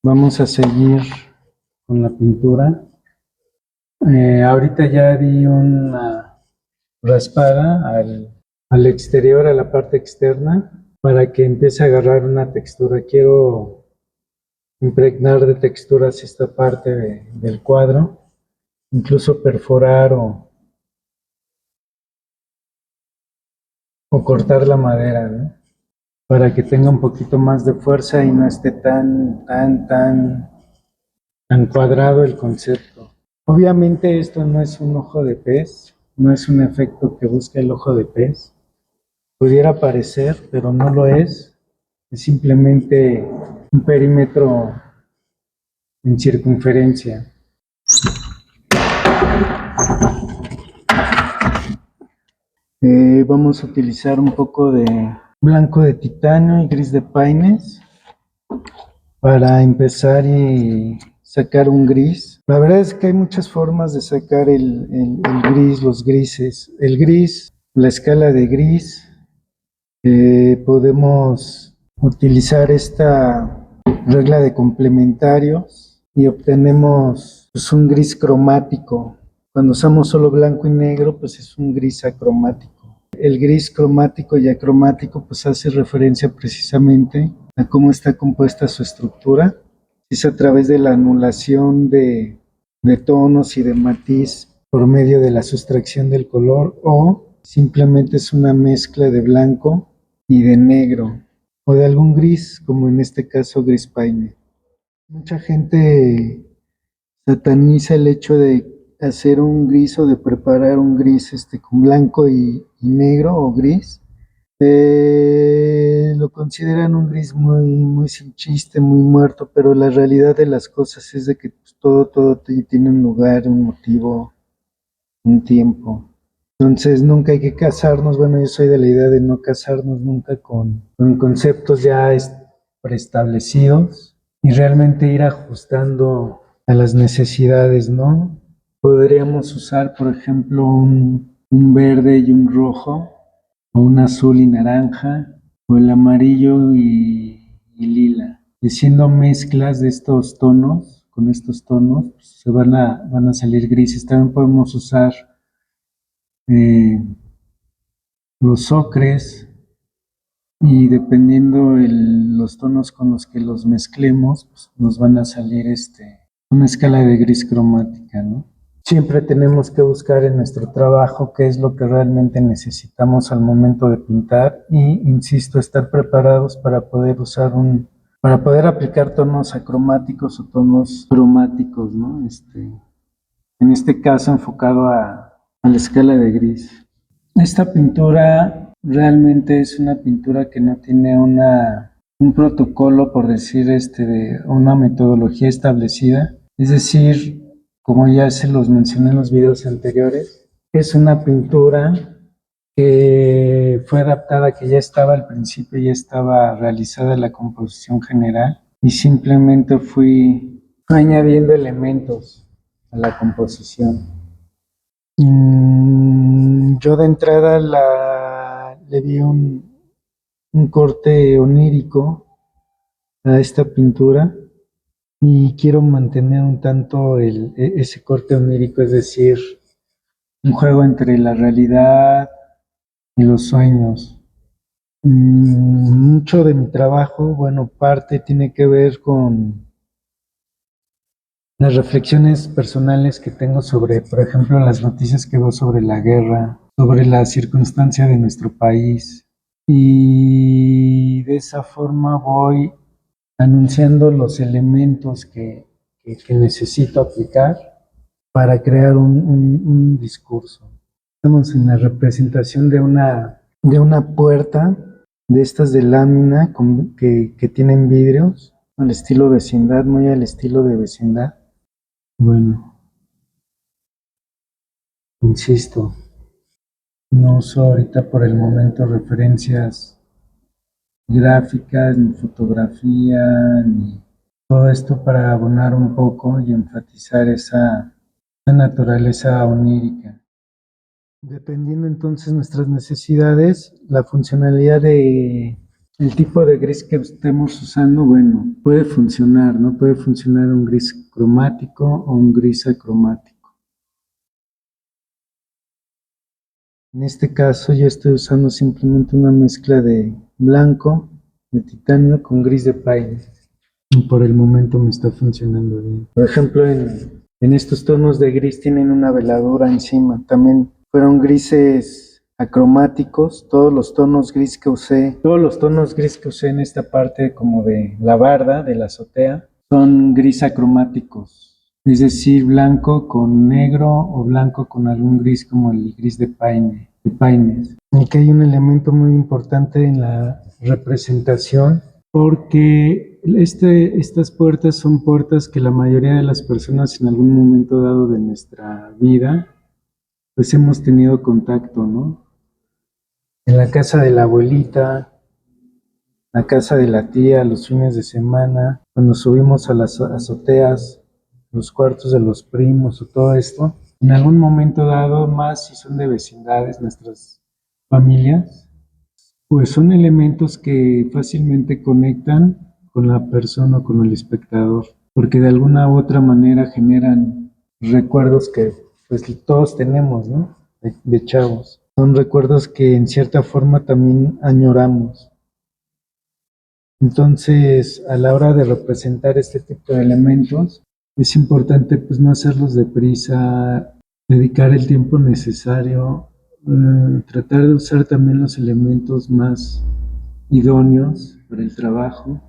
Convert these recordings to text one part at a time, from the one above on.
Vamos a seguir con la pintura. Ahorita ya di una raspada al exterior, a la parte externa, para que empiece a agarrar una textura. Quiero impregnar de texturas esta parte del cuadro, incluso perforar o cortar la madera, ¿no? Para que tenga un poquito más de fuerza y no esté tan cuadrado el concepto. Obviamente esto no es un ojo de pez, no es un efecto que busca el ojo de pez. Pudiera parecer, pero no lo es. Es simplemente un perímetro en circunferencia. Vamos a utilizar un poco de blanco de titanio y gris de paines para empezar y sacar un gris. La verdad es que hay muchas formas de sacar el gris, los grises. El gris, la escala de gris, podemos utilizar esta regla de complementarios y obtenemos pues, un gris cromático. Cuando usamos solo blanco y negro, pues es un gris acromático. El gris cromático y acromático pues hace referencia precisamente a cómo está compuesta su estructura. Es a través de la anulación de tonos y de matiz por medio de la sustracción del color o simplemente es una mezcla de blanco y de negro o de algún gris, como en este caso gris paine. Mucha gente sataniza el hecho de hacer un gris o de preparar un gris con blanco y negro o gris. Lo consideran un gris muy sin chiste, muy muerto, pero la realidad de las cosas es de que pues, todo tiene un lugar, un motivo, un tiempo. Entonces nunca hay que casarnos, bueno, yo soy de la idea de no casarnos nunca con conceptos ya preestablecidos y realmente ir ajustando a las necesidades, ¿no? Podríamos usar, por ejemplo, un verde y un rojo, o un azul y naranja, o el amarillo y lila. Haciendo mezclas de estos tonos, con estos tonos, pues, van a salir grises. También podemos usar los ocres y dependiendo los tonos con los que los mezclemos, pues nos van a salir una escala de gris cromática, ¿no? Siempre tenemos que buscar en nuestro trabajo qué es lo que realmente necesitamos al momento de pintar y, insisto, estar preparados para poder aplicar tonos acromáticos o tonos cromáticos, ¿no? En este caso enfocado a la escala de gris. Esta pintura realmente es una pintura que no tiene un protocolo, por decir, de una metodología establecida. Es decir, como ya se los mencioné en los videos anteriores, es una pintura que fue adaptada, que ya estaba al principio, ya estaba realizada la composición general y simplemente fui añadiendo elementos a la composición. Yo de entrada le di un corte onírico a esta pintura y quiero mantener un tanto ese corte onírico, es decir, un juego entre la realidad y los sueños. Mucho de mi trabajo, bueno, parte tiene que ver con las reflexiones personales que tengo sobre, por ejemplo, las noticias que veo sobre la guerra, sobre la circunstancia de nuestro país. Y de esa forma voy anunciando los elementos que necesito aplicar para crear un discurso. Estamos en la representación de una puerta de estas de lámina que tienen vidrios, al estilo vecindad, muy al estilo de vecindad. Bueno, insisto, no uso ahorita por el momento referencias gráficas, ni fotografía, ni todo esto para abonar un poco y enfatizar esa naturaleza onírica. Dependiendo entonces nuestras necesidades, la funcionalidad el tipo de gris que estemos usando, bueno, puede funcionar, ¿no? Puede funcionar un gris cromático o un gris acromático. En este caso yo estoy usando simplemente una mezcla de blanco, de titanio con gris de paine. Y por el momento me está funcionando bien. Por ejemplo, en estos tonos de gris tienen una veladura encima. También fueron grises acromáticos. Todos los tonos gris que usé en esta parte como de la barda, de la azotea, son gris acromáticos. Es decir, blanco con negro o blanco con algún gris como el gris de paine, de paines. Aquí hay un elemento muy importante en la representación porque estas puertas son puertas que la mayoría de las personas en algún momento dado de nuestra vida pues hemos tenido contacto, ¿no? En la casa de la abuelita, la casa de la tía, los fines de semana, cuando subimos a las azoteas, los cuartos de los primos o todo esto, en algún momento dado, más si son de vecindades, nuestras familias, pues son elementos que fácilmente conectan con la persona o con el espectador, porque de alguna u otra manera generan recuerdos que pues todos tenemos, ¿no? De chavos. Son recuerdos que en cierta forma también añoramos. Entonces, a la hora de representar este tipo de elementos, es importante pues no hacerlos deprisa, dedicar el tiempo necesario, tratar de usar también los elementos más idóneos para el trabajo.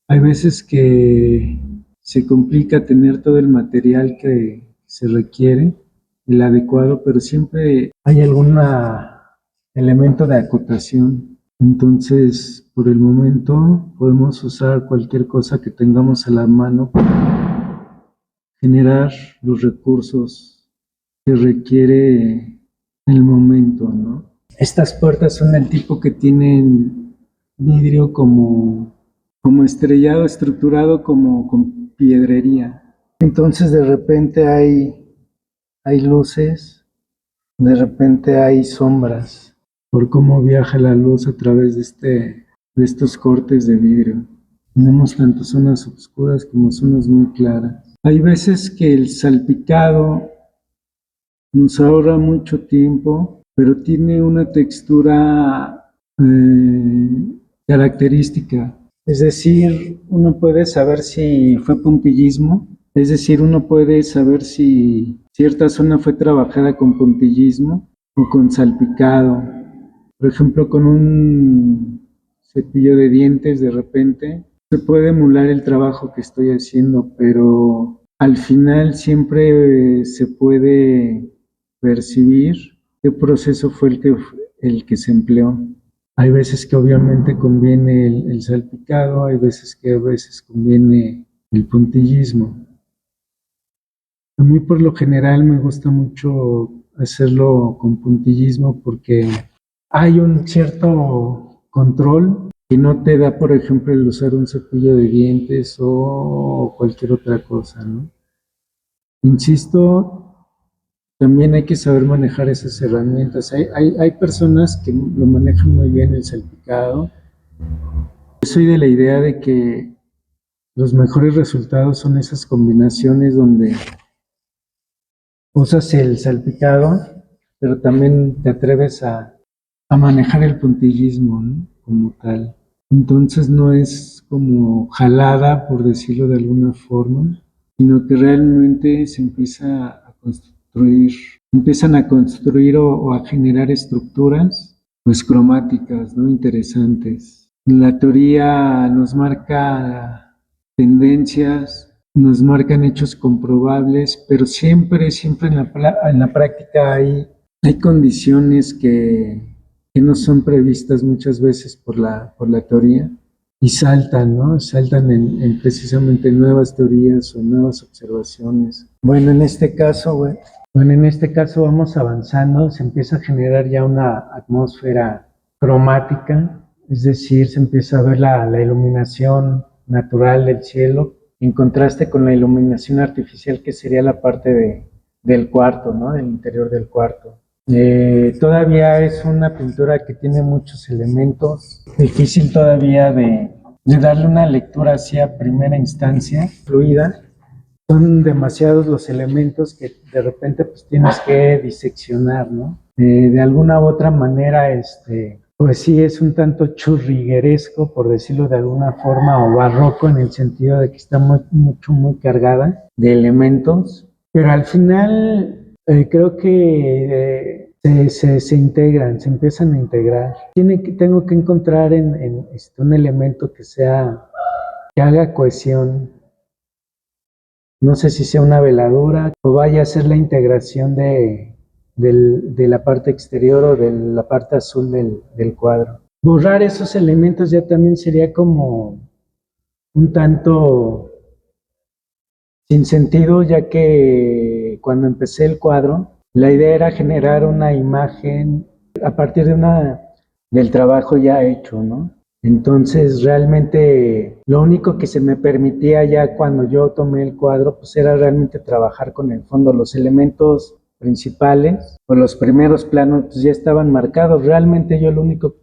Hay veces que se complica tener todo el material que se requiere, el adecuado, pero siempre hay algún elemento de acotación. Entonces, por el momento, podemos usar cualquier cosa que tengamos a la mano para generar los recursos que requiere el momento, ¿no? Estas puertas son del tipo que tienen vidrio como estrellado, estructurado como con piedrería. Entonces de repente hay luces, de repente hay sombras, por cómo viaja la luz a través de estos cortes de vidrio. Tenemos tanto zonas oscuras como zonas muy claras. Hay veces que el salpicado nos ahorra mucho tiempo, pero tiene una textura característica. Es decir, uno puede saber si fue puntillismo, es decir, uno puede saber si cierta zona fue trabajada con puntillismo o con salpicado. Por ejemplo, con un cepillo de dientes de repente se puede emular el trabajo que estoy haciendo, pero al final siempre se puede percibir qué proceso fue el que se empleó. Hay veces que obviamente conviene el salpicado, hay veces que a veces conviene el puntillismo. A mí por lo general me gusta mucho hacerlo con puntillismo porque hay un cierto control que no te da, por ejemplo, el usar un cepillo de dientes o cualquier otra cosa, ¿no? Insisto, también hay que saber manejar esas herramientas. Hay personas que lo manejan muy bien el salpicado. Yo soy de la idea de que los mejores resultados son esas combinaciones donde usas el salpicado, pero también te atreves a manejar el puntillismo, ¿no? Como tal. Entonces no es como jalada, por decirlo de alguna forma, sino que realmente se empieza a construir, empiezan a construir o a generar estructuras pues cromáticas, ¿no? Interesantes. La teoría nos marca tendencias, nos marcan hechos comprobables, pero siempre en la práctica hay condiciones que no son previstas muchas veces por la teoría y saltan, ¿no? Saltan en precisamente nuevas teorías o nuevas observaciones. Bueno, en este caso vamos avanzando, se empieza a generar ya una atmósfera cromática, es decir, se empieza a ver la iluminación natural del cielo en contraste con la iluminación artificial que sería la parte del cuarto, ¿no? Del interior del cuarto. Todavía es una pintura que tiene muchos elementos, difícil todavía de darle una lectura así a primera instancia, fluida. Son demasiados los elementos que de repente pues tienes que diseccionar, ¿no? De alguna u otra manera, pues sí es un tanto churrigueresco, por decirlo de alguna forma, o barroco en el sentido de que está muy cargada de elementos, pero al final creo que se integran, se empiezan a integrar. Tengo que encontrar en un elemento que haga cohesión. No sé si sea una veladura o vaya a ser la integración de la parte exterior o de la parte azul del cuadro. Borrar esos elementos ya también sería como un tanto sin sentido, ya que cuando empecé el cuadro, la idea era generar una imagen a partir del trabajo ya hecho, ¿no? Entonces, realmente lo único que se me permitía ya cuando yo tomé el cuadro, pues era realmente trabajar con el fondo. Los elementos principales o los primeros planos pues ya estaban marcados. Realmente yo el único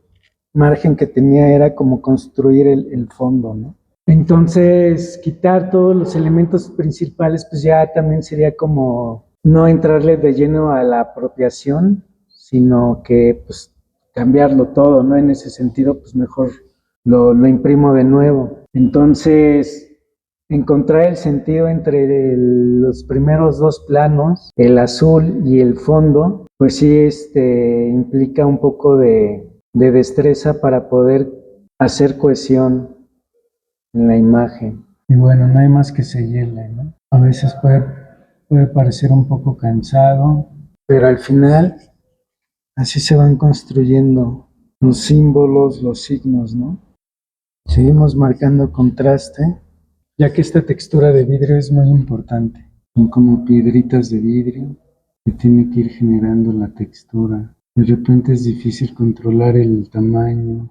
margen que tenía era como construir el fondo, ¿no? Entonces, quitar todos los elementos principales, pues ya también sería como no entrarle de lleno a la apropiación, sino que pues cambiarlo todo, ¿no? En ese sentido, pues mejor lo imprimo de nuevo. Entonces, encontrar el sentido entre los primeros dos planos, el azul y el fondo, pues sí, implica un poco de destreza para poder hacer cohesión en la imagen. Y bueno, no hay más que seguirle, ¿no? A veces puede parecer un poco cansado, pero al final así se van construyendo los símbolos, los signos, ¿no? Seguimos marcando contraste, ya que esta textura de vidrio es muy importante. Son como piedritas de vidrio que tiene que ir generando la textura. De repente es difícil controlar el tamaño